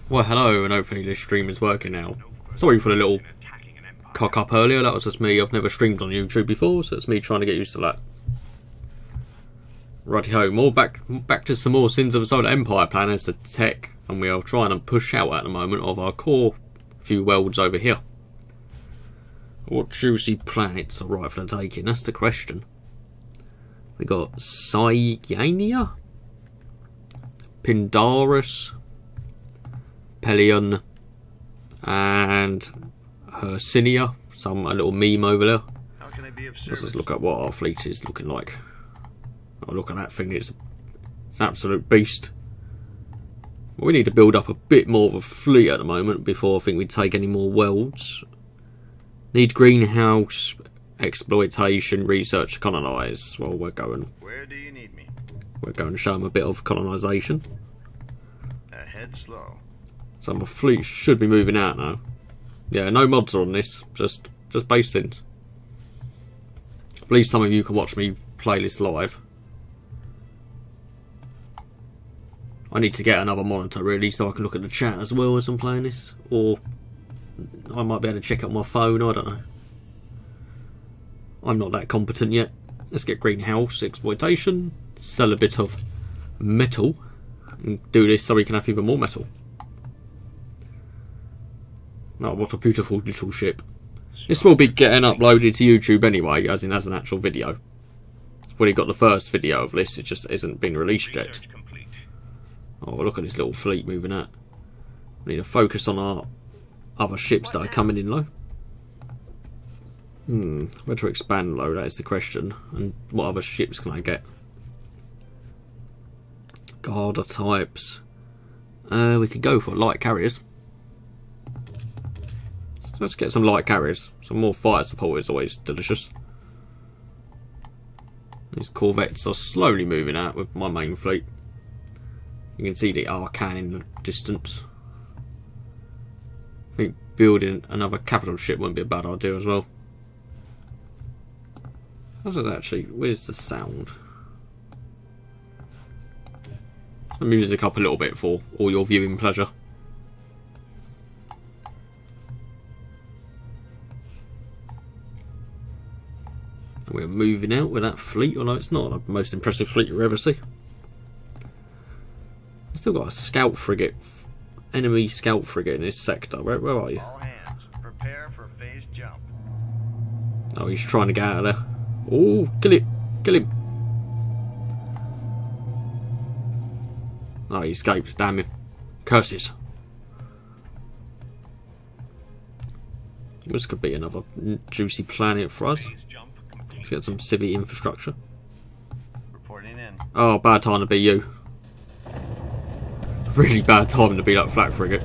Well, hello, and hopefully this stream is working now. Sorry for the little cock up earlier, that was just me. I've never streamed on YouTube before, so it's me trying to get used to that. Righty-ho, more back to some more Sins of the Solar Empire planners to tech, and we are trying to push out at the moment of our core few worlds over here. What juicy planets are right for the taking? That's the question. We got Cyania, Pindarus, Pelion, and Hercinia. A little meme over there. How can I be of service? Let's just look at what our fleet is looking like. Oh, look at that thing, it's an absolute beast. Well, we need to build up a bit more of a fleet at the moment before I think we take any more worlds. Need greenhouse, exploitation, research to colonise. Well, we're going. Where do you need me? We're going to show them a bit of colonisation. Ahead slow. So my fleet should be moving out now. Yeah, no mods on this, just base Sins. At least some of you can watch me play this live. I need to get another monitor really so I can look at the chat as well as I'm playing this. Or I might be able to check out my phone, I don't know. I'm not that competent yet. Let's get greenhouse, exploitation, sell a bit of metal, and do this so we can have even more metal. Oh, what a beautiful little ship. This will be getting uploaded to YouTube anyway, as in as an actual video. When he got the first video of this, it just isn't been released yet. Oh, look at this little fleet moving out. We need to focus on our other ships that are coming in low. Where to expand low, that is the question. And what other ships can I get? Garda types. We could go for light carriers. So let's get some light carriers. Some more fire support is always delicious. These corvettes are slowly moving out with my main fleet. You can see the Arcan in the distance. I think building another capital ship wouldn't be a bad idea as well. How's it actually? Where's the sound? The music up a little bit for all your viewing pleasure. We're moving out with that fleet, although it's not the most impressive fleet you ever see. We've still got a scout frigate, enemy scout frigate in this sector. Where are you? All hands, prepare for phase jump. Oh, he's trying to get out of there. Oh, kill it! Kill him! Oh, he escaped. Damn him. Curses. This could be another juicy planet for us. Let's get some civvy infrastructure. Reporting in. Oh, bad time to be you. Really bad time to be that flat frigate.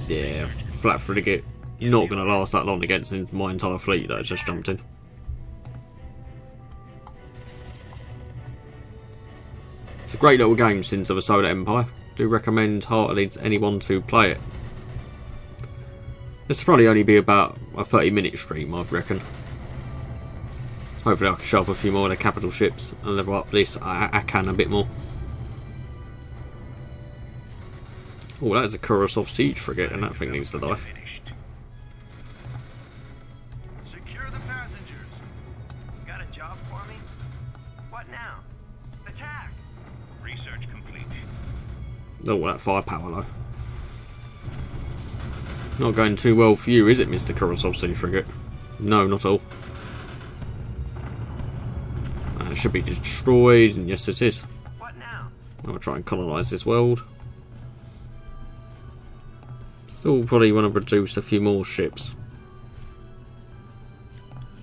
Yeah, flat frigate. Not going to last that long against my entire fleet that has just jumped in. It's a great little game, Sins of the Solar Empire. Do recommend heartily to anyone to play it. This will probably only be about a 30-minute stream, I reckon. Hopefully I can show up a few more of the capital ships and level up this Akan a bit more. Oh, that is a Kurosov siege frigate, and that thing needs to die. Secure the passengers. Got a job for me? What now? Attack! Research complete. Oh, that firepower though. Not going too well for you, is it, Mr. Kurosov siege frigate? No, not at all. It should be destroyed, and yes it is. What now? I'll try and colonise this world. Still probably want to produce a few more ships.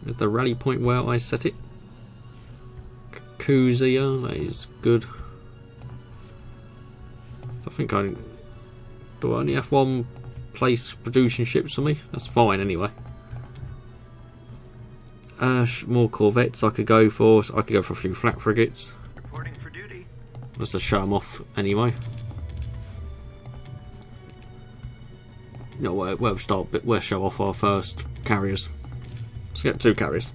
Is the rally point where I set it? Kuzia, that is good. I think do I only have one place producing ships for me? That's fine anyway. More corvettes I could go for. So I could go for a few flat frigates. Reporting for duty. Just to show them off anyway. No, we'll show off our first carriers. Let's get 2 carriers.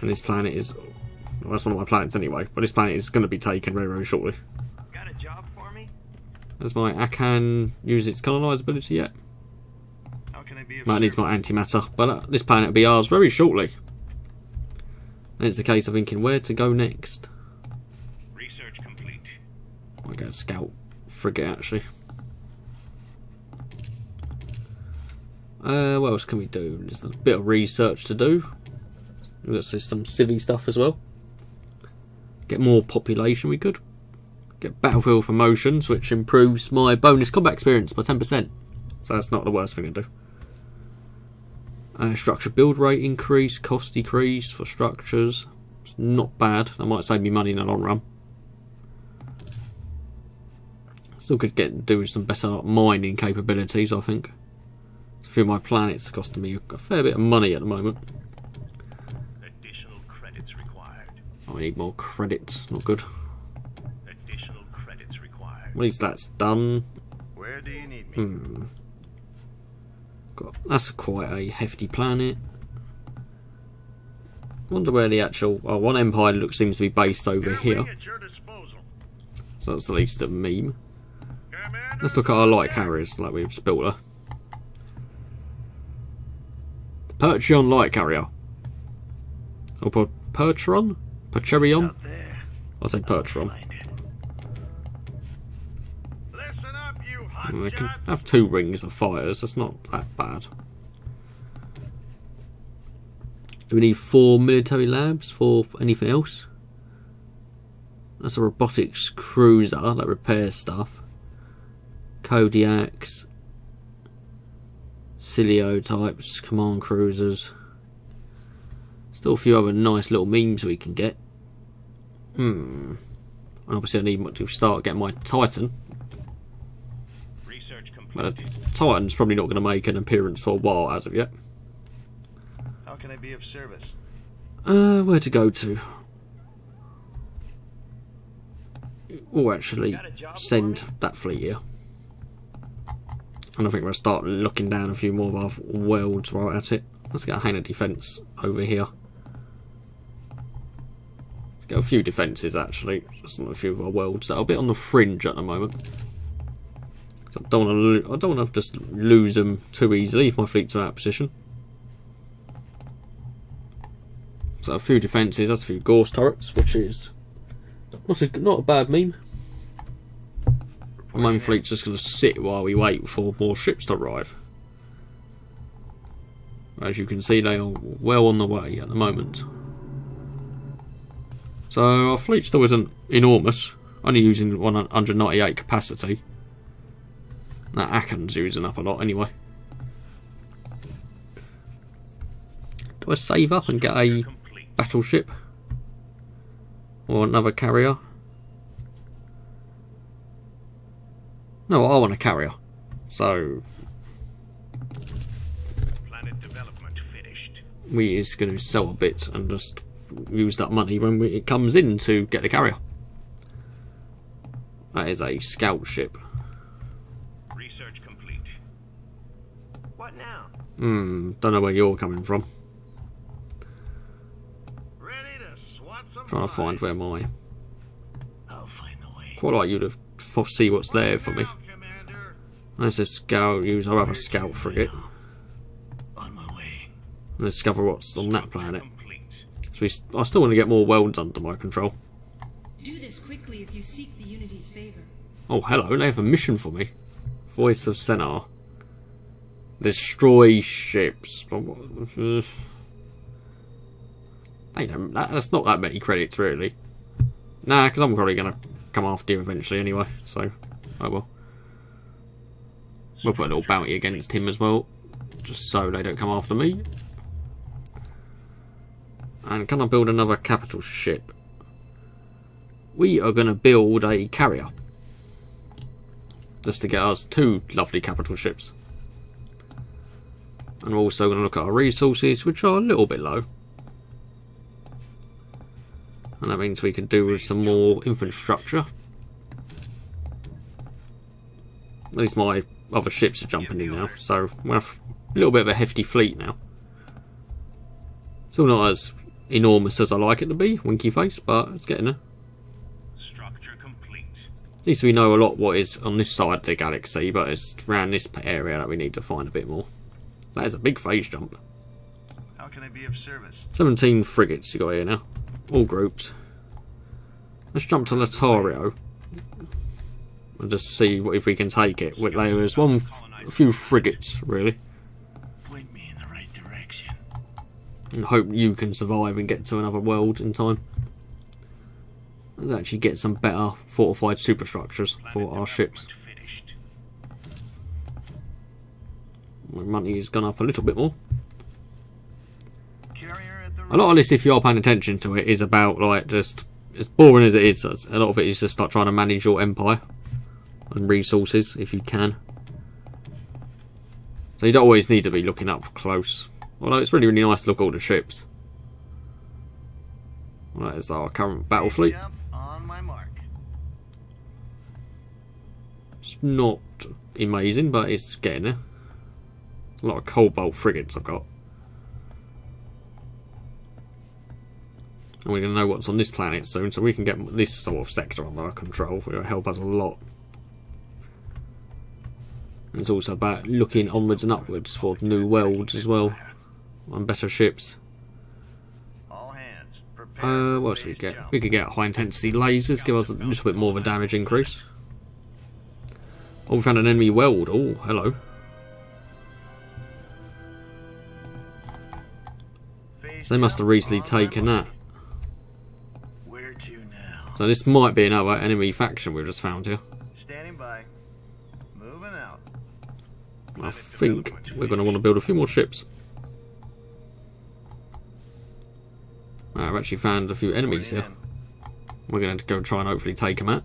And this planet is Well, that's one of my planets anyway, but this planet is going to be taken very, very shortly. Got a job for me? Has my Akan used its colonise ability yet? How can I be of Might need my antimatter, but this planet will be ours very shortly. And it's the case of thinking where to go next. Research complete. I'll go scout frigate actually. What else can we do? There's a bit of research to do. We've got some civvy stuff as well. Get more population we could. Get battlefield promotions, which improves my bonus combat experience by 10%. So that's not the worst thing to do. Structure build rate increase, cost decrease for structures. It's not bad. That might save me money in the long run. Still could do some better mining capabilities, I think. A few of my planets are costing me a fair bit of money at the moment. Additional credits required. I need more credits. Not good. Additional credits required. At least that's done. Where do you need me? That's quite a hefty planet. Wonder where the actual one empire seems to be based over here. At your disposal. So that's at least a meme. Commander, Let's look at our light carriers, like we've just built her. Percheon light carrier. Or Percheron? Percherion? out there. I'll say Percheron. Listen up, you They can hotshot. have 2 rings of fires, that's not that bad. Do we need 4 military labs for anything else? That's a robotics cruiser that repairs stuff. Kodiaks. Cilio types, command cruisers. Still a few other nice little memes we can get. And obviously I need to start getting my Titan. Research But complete. a Titan's probably not going to make an appearance for a while as of yet. How can I be of service? Where to go to? We'll actually send that fleet here. And I think we'll start looking down a few more of our worlds right at it. Let's get a hangar defence over here. Let's get a few defences actually. Just on a few of our worlds that are a bit on the fringe at the moment. So I don't want to just lose them too easily if my fleet's in that position. So a few defences, that's a few Gorse turrets, which is not a bad meme. My main fleet's just going to sit while we wait for more ships to arrive. As you can see, they are well on the way at the moment. So our fleet still isn't enormous, only using 198 capacity. That Akan's using up a lot anyway. Do I save up and get a battleship? Or another carrier? No, I want a carrier. So Planet development finished. we is going to sell a bit and just use that money when it comes in to get the carrier. That is a scout ship. Research complete. What now? Don't know where you're coming from. Ready to swat some Trying to find where my... I'll find the way. Quite like you to see what's there for me. Now, Commander. Let's just scout, use our other scout frigate On my way. and discover what's on that planet. Complete. So I still want to get more worlds under my control. Do this quickly if you seek the Unity's favor. Oh, hello, they have a mission for me. Voice of Senar. Destroy ships. Hey, that's not that many credits, really. Nah, because I'm probably going to come after you eventually anyway, so, oh well. We'll put a little bounty against him as well, just so they don't come after me. And can I build another capital ship? We are going to build a carrier. Just to get us 2 lovely capital ships. And we're also going to look at our resources, which are a little bit low. And that means we can do with some more infrastructure. At least my other ships are jumping in now, so we have a little bit of a hefty fleet now. Still not as enormous as I like it to be, winky face, but it's getting there. Structure complete. At least we know a lot what is on this side of the galaxy, but it's around this area that we need to find a bit more. That is a big phase jump. How can I be of service? 17 frigates you got here now, all grouped. Let's jump to Latario and just see if we can take it. There was a few frigates really. Point me in the right direction. And hope you can survive and get to another world in time. Let's actually get some better fortified superstructures for our ships. My money has gone up a little bit more. A lot of this, if you are paying attention to it, is about like just as boring as it is. A lot of it is just like trying to manage your empire and resources if you can. So you don't always need to be looking up close. Although it's really nice to look at all the ships. Well, that is our current battle fleet. On my mark. It's not amazing, but it's getting there. A lot of cobalt frigates I've got. And we're going to know what's on this planet soon, so we can get this sort of sector under our control. It will help us a lot. And it's also about looking onwards and upwards for new worlds as well, and better ships. All hands, prepare What else do we get? We could get high intensity lasers, give us a little bit more of a damage increase. Oh, we found an enemy world. Oh, hello. So they must have recently taken that. Where to now? So this might be another enemy faction we've just found here. Standing by. Moving out. I think we're going to want to build a few more ships. I've actually found a few enemies here. We're going to go try and hopefully take them out.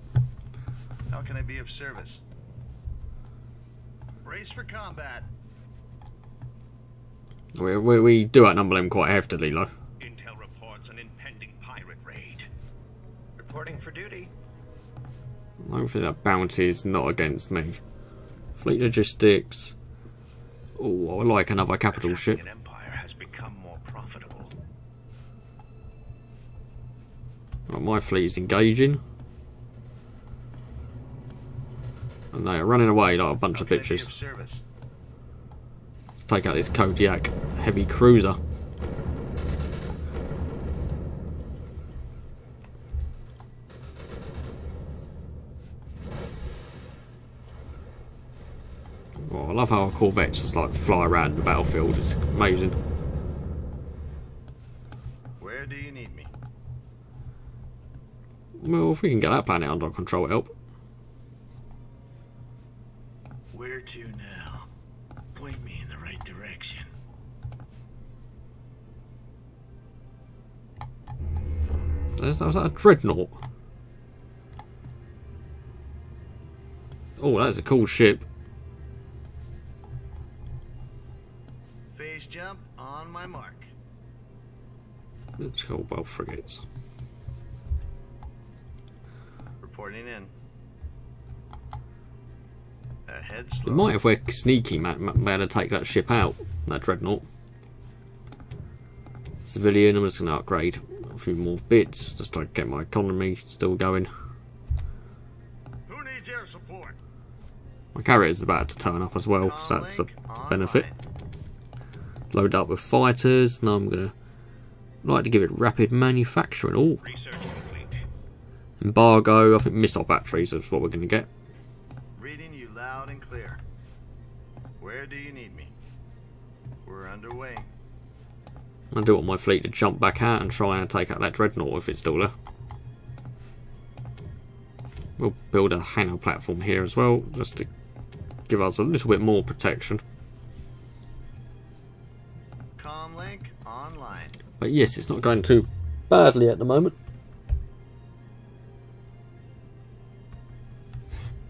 How can I be of service? Brace for combat. We do outnumber them quite heftily, though. Intel reports an impending pirate raid. Reporting for duty. Hopefully that bounty is not against me. Fleet logistics. Oh, I like another capital ship. The empire has become more profitable. Right, my fleet is engaging. And they are running away like a bunch of bitches. Let's take out this Kodiak heavy cruiser. Oh, I love how our corvettes just like fly around the battlefield. It's amazing. Where do you need me? Well, if we can get that planet under control, it'll help. Where to now? Point me in the right direction. Was that a dreadnought? Oh, that's a cool ship. Phase jump on my mark. Let's go well frigates. Reporting in. Ahead We slow. might, if we're sneaky, be able to take that ship out, that dreadnought. Civilian, I'm just going to upgrade a few more bits, just to get my economy still going. Who needs air support? My carrier's about to turn up as well, so that's a benefit. Load up with fighters. Now I'm going to like to give it rapid manufacturing. Oh, Research complete. embargo. I think missile batteries is what we're going to get. Reading you loud and clear. Where do you need me? We're underway. I do want my fleet to jump back out and try and take out that dreadnought if it's still there. We'll build a hangar platform here as well, just to give us a little bit more protection. Comlink online. But yes, it's not going too badly at the moment.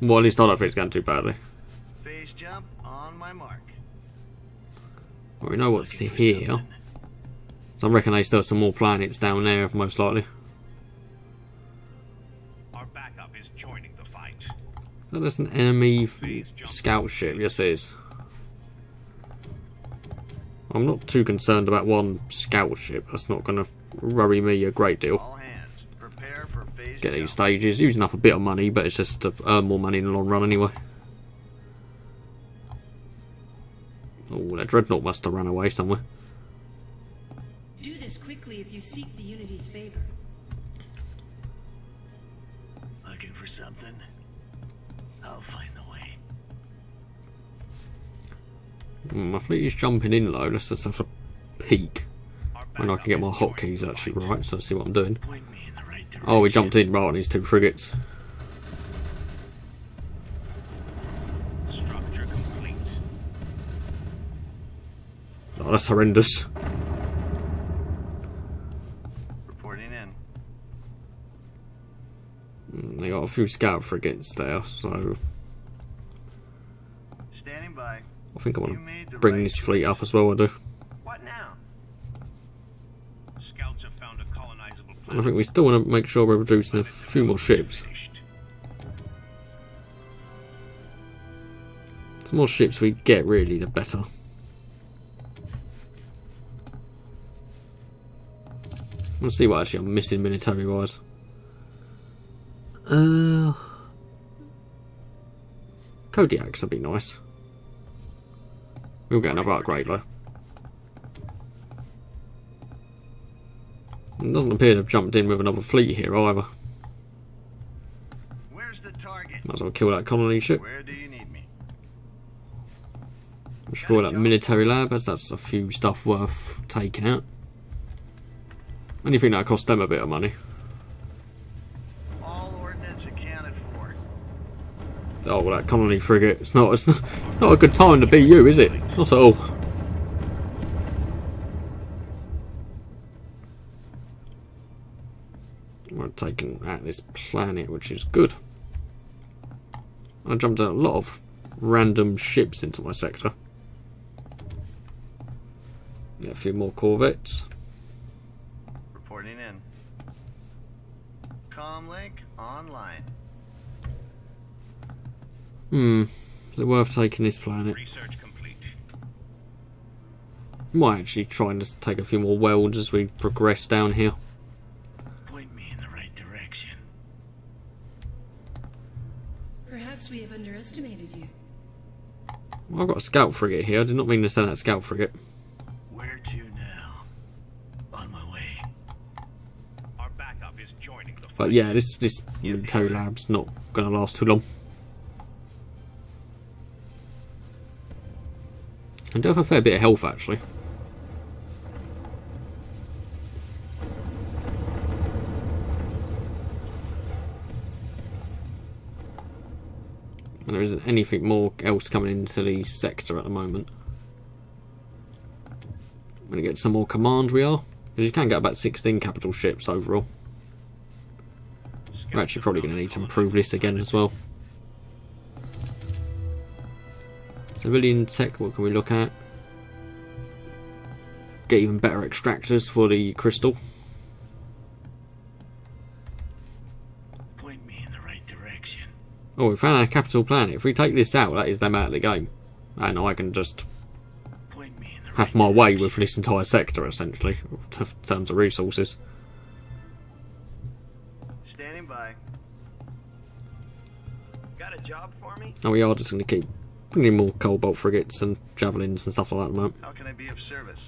Well, at least I don't think it's going too badly. Phase jump on my mark. Well, we know what's here. So I reckon there's still some more planets down there, most likely. Our backup is joining the fight. So there's an enemy scout ship, yes it is. I'm not too concerned about one scout ship. That's not going to worry me a great deal. All hands, prepare for phase Get these jump. stages, using up a bit of money, but it's just to earn more money in the long run anyway. Oh, that dreadnought must have run away somewhere. Do this quickly if you seek the Unity's favor. Looking for something? I'll find the way. My fleet is jumping in low. Let's just have a peek Our when I backup can get my is joining hotkeys the actually fight. right, so let's see what I'm doing. Point me in the right direction. Oh, we jumped in right on these 2 frigates. Structure complete. Oh, that's horrendous. Reporting in. They got a few scout frigates there, so Standing by. I think I want You made to the bring right this fleet choice. up as well. I do. What now? Scouts have found a colonizable planet. And I think we still want to make sure we're reducing a few more ships. The more ships we get, really, the better. Let's see what actually I'm missing military-wise. Kodiaks would be nice. We'll get another upgrade though. It doesn't appear to have jumped in with another fleet here either. Where's the target? Might as well kill that colony ship. Where do you need me? Destroy that military lab, as that's a few stuff worth taking out. Anything that costs them a bit of money. All ordnance accounted for. Oh, well, that colony frigate. It's not a good time to be you, is it? Not at all. We're taking out this planet, which is good. I jumped a lot of random ships into my sector. Get a few more corvettes. Reporting in. Comlink online. Is it worth taking this planet? Research complete. Might actually try and just take a few more welds as we progress down here. Point me in the right direction. Perhaps we have underestimated you. Well, I've got a scout frigate here. I did not mean to send that scout frigate. Where to now? On my way. Our backup is joining the fight. But yeah, this military lab's not going to last too long. I do have a fair bit of health actually. And there isn't anything more else coming into the sector at the moment. I'm going to get some more command we are. Because you can get about 16 capital ships overall. We're actually probably going to need to improve this again as well. Civilian tech, what can we look at? Get even better extractors for the crystal. Point me in the right direction. Oh, we found our capital planet. If we take this out, that is them out of the game. And I can just Point me in the have my way with this entire sector, essentially, in terms of resources. Standing by. Got a job for me? And we are just going to keep bringing more cobalt frigates and javelins and stuff like that at the moment. How can I be of service?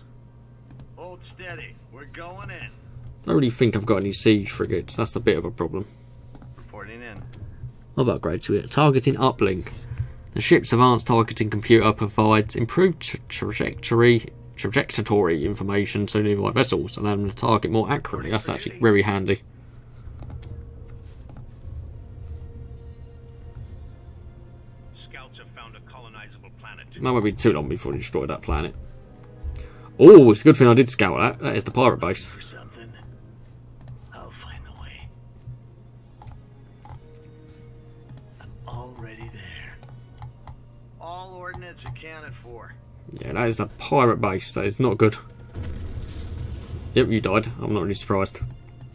Hold steady. We're going in. I don't really think I've got any siege frigates. That's a bit of a problem. Reporting in. I've upgraded to it. Targeting uplink. The ship's advanced targeting computer provides improved trajectory information to nearby vessels, allowing them to target more accurately. That's actually very handy. Scouts have found a colonizable planet. That won't be too long before we destroy that planet. Oh, it's a good thing I did scout that. That is the pirate base. For something, I'll find the way. I'm already there. All ordnance accounted for. Yeah, that is the pirate base. That is not good. Yep, you died. I'm not really surprised.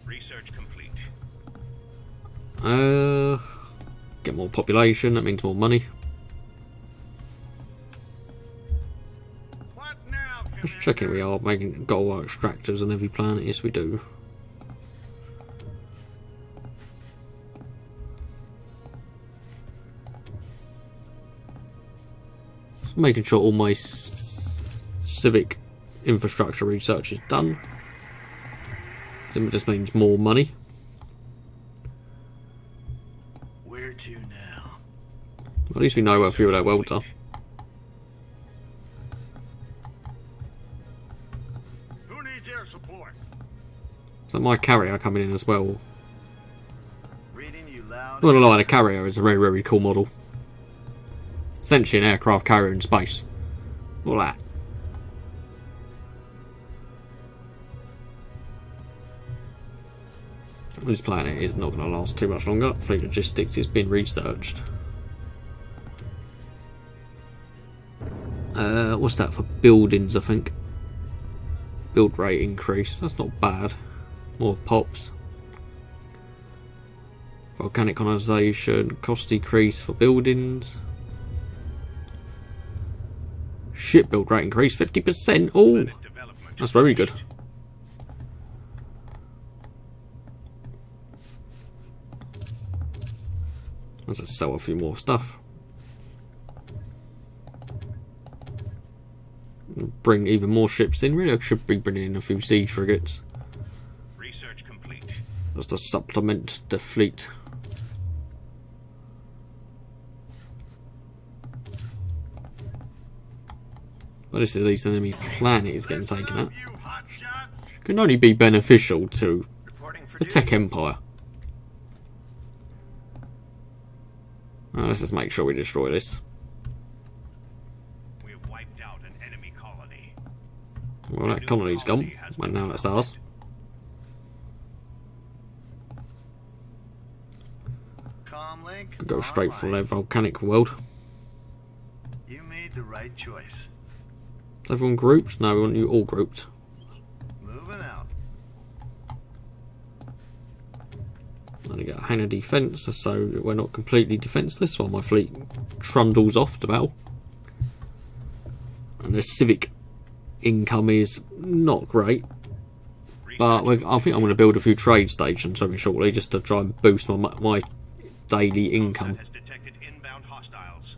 Research complete. Get more population. That means more money. What now, Just checking we are making got all our extractors on every planet. Yes, we do. Just making sure all my civic infrastructure research is done. So it just means more money. Where to now? At least we know where a few of their welds are. Who needs air support? So my carrier coming in as well. Reading you loud. I'm not gonna lie, the carrier is a very, very cool model. Essentially an aircraft carrier in space. All that. This planet is not going to last too much longer. Fleet logistics is being researched. What's that for buildings, I think? Build rate increase. That's not bad. More pops. Volcanic colonization. Cost decrease for buildings. Ship build rate increase 50%. Oh, that's very good. Let's just sell a few more stuff. Bring even more ships in. Really, I should be bringing in a few siege frigates. Research complete. Just to supplement the fleet. But this is at least an enemy planet is getting taken out. You hot shot. Can only be beneficial to Reporting for the duty. tech empire. Let's just make sure we destroy this. We have wiped out an enemy colony. Well, that colony's gone. Well, now that's ours. Comlink. Could go straight for their online. volcanic world. You made the right choice. Is everyone grouped? No, we want you all grouped. Moving out. And you get a hangar defence, so we're not completely defenceless while my fleet trundles off to battle. And the civic income is not great, but I think I'm going to build a few trade stations very shortly just to try and boost my daily income. Has detected inbound hostiles.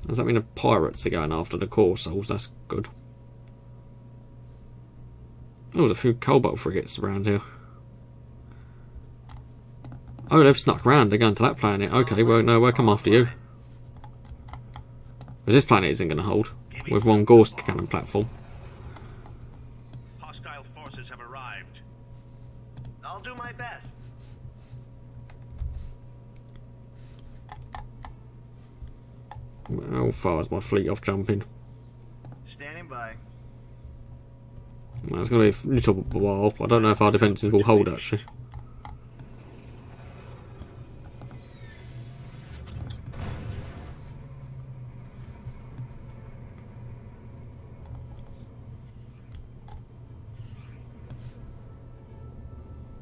Does that mean the pirates are going after the core souls? That's good. Oh, there's a few cobalt frigates around here. Oh, they've snuck around. They're going to that planet. Okay, well, no, we'll come after you. Because this planet isn't going to hold. With one Gauss cannon platform. Hostile forces have arrived. I'll do my best. How far is my fleet off jumping? Standing by. Well, it's going to be a little while. I don't know if our defences will hold, actually.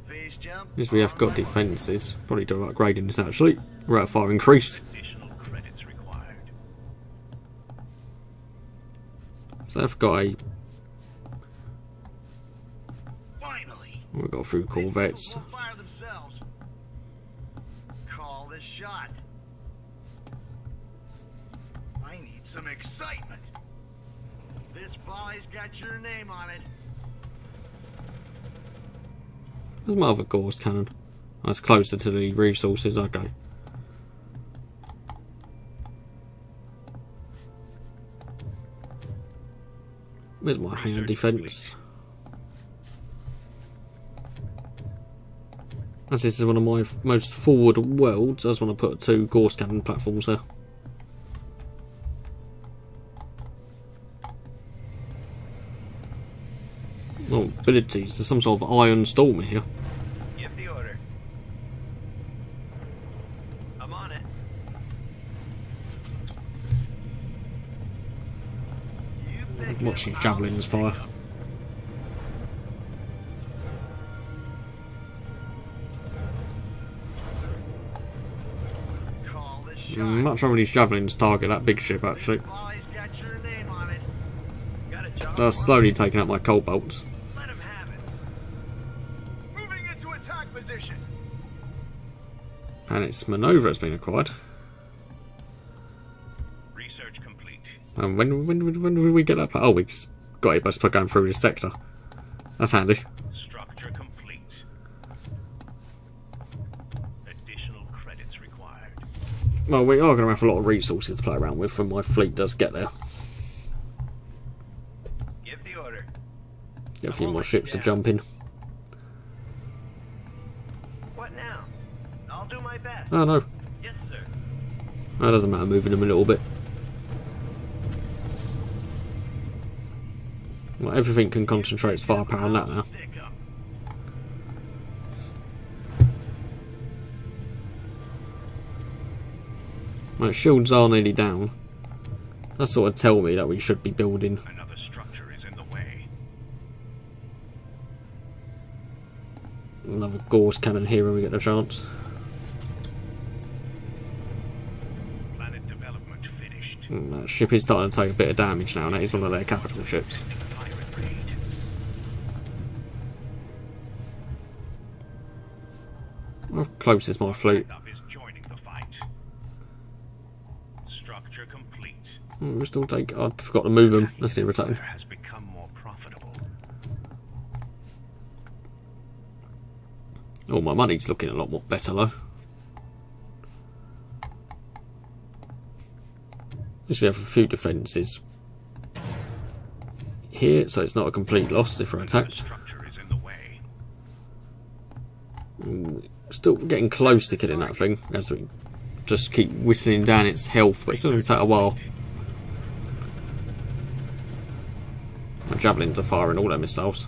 Phase jump. Yes, we have got defences. Probably do upgrading this, actually. Rate of fire increase. Additional credits required. So I've got a... Finally. We've got a few corvettes. Will fire themselves. Call this shot. I need some excitement. This volley's got your name on it. There's my other Gauss cannon. That's closer to the resources. Okay. Where's my hangar defence? As this is one of my most forward worlds, I just want to put 2 Gauss cannon platforms there. Oh, abilities. There's some sort of iron storm here. Give the order. I'm on it. You pick I'm watching javelins fire. Call this shot. Much rather these javelins target that big ship, actually. Volley's got your name on it. They're slowly taking out my cold bolts. Let him have it. Moving into attack position. And its manoeuvre has been acquired. Research complete. And when did we get that? Oh, we just got it by going through this sector. That's handy. Structure complete. Additional credits required. Well, we are going to have a lot of resources to play around with when my fleet does get there. Give the order. Get a few more ships to jump in. What now? I'll do my best. Oh no, Yes, sir. that doesn't matter, moving them a little bit. Well, everything can concentrate its firepower on that now. Stick up. Right, shields are nearly down. That sort of tell me that we should be building. Another structure is in the way. Another Gauss cannon here when we get the chance. Planet development finished. That ship is starting to take a bit of damage now, and that is one of their capital ships. Pirate raid. How close is my fleet? Backup is joining the fight. Structure complete. We still take. I forgot to move them. That's irritating. Has become more profitable. Oh, my money's looking a lot more better though. Just we have a few defences here, so it's not a complete loss if we're attacked. Structure is in the way. Still getting close to killing that thing as we just keep whittling down its health, but it's going to take a while. My javelins are firing all their missiles.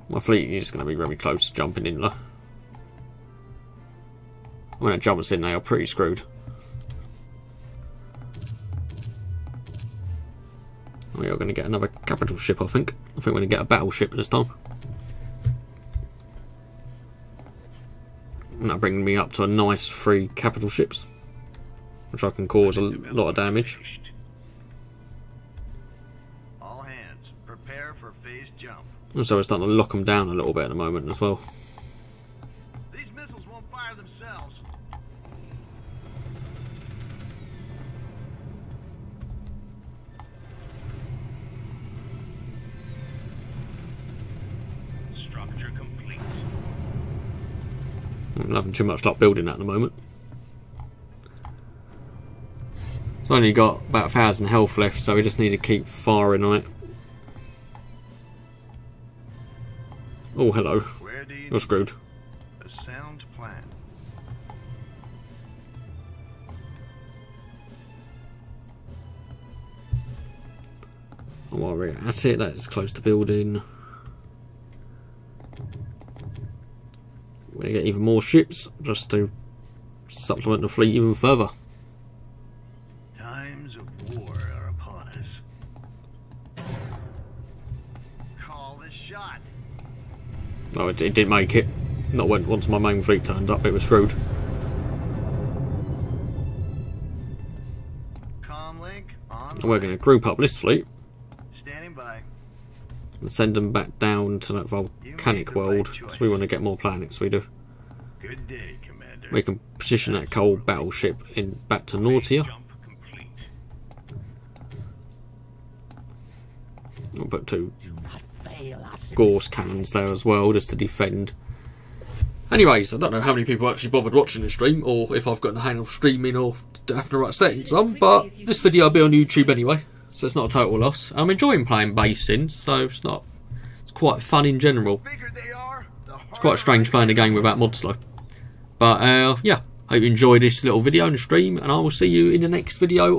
My fleet is going to be very close to jumping in though. When it jumps in, they are pretty screwed. We are going to get another capital ship, I think. I think we're going to get a battleship this time. And that'll bring me up to a nice 3 capital ships, which I can cause a lot of damage. All hands, prepare for phase jump. And so we're starting to lock them down a little bit at the moment as well. These missiles won't fire themselves. Structure complete. I'm not having too much luck building that at the moment. It's only got about 1,000 health left, so we just need to keep firing on it. Oh, hello. Where do you You're screwed. a sound plan? While we're at it, that's close to building. We're going to get even more ships just to supplement the fleet even further. Times of war are upon us. Call the shot. No, it didn't make it. Not once my main fleet turned up, it was screwed. Comlink on. And we're going to group up this fleet Standing by. and send them back down to that volcanic world, because we want to get more planets, we do. Good day, Commander. We can position that cold battleship in back to Nautia. Jump complete. I'll put 2 Gauss cannons there as well, just to defend. Anyways, I don't know how many people actually bothered watching the stream, or if I've got the hang of streaming or having the right settings on, but this video will be on YouTube anyway, so it's not a total loss. I'm enjoying playing base Sims, so it's quite fun in general. Bigger they are, It's quite strange playing a game without mod slow. But yeah, hope you enjoyed this little video and stream, and I will see you in the next video.